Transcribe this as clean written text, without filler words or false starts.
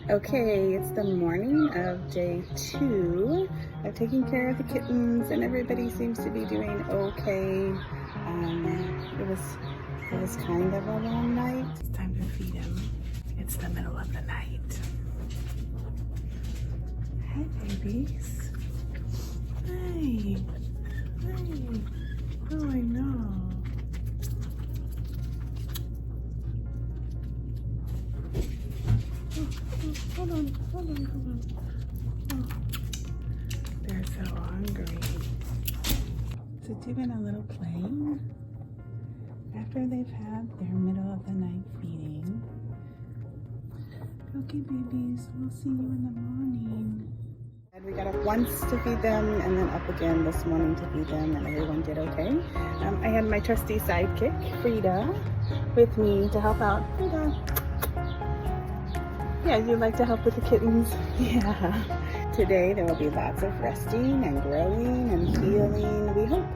Okay, it's the morning of day 2 of taking care of the kittens, and everybody seems to be doing okay. It was kind of a long night. It's time to feed him. It's the middle of the night. Hi, babies. Hi. Hi. Oh, I know. Hold on. Oh, they're so hungry. So doing a little play after they've had their middle of the night feeding. Okay, babies, we'll see you in the morning. We got up once to feed them and then up again this morning to feed them, and everyone did okay. I had my trusty sidekick, Frida, with me to help out. Frida. Yeah, you'd like to help with the kittens? Yeah. Today there will be lots of resting and growing and healing, we hope.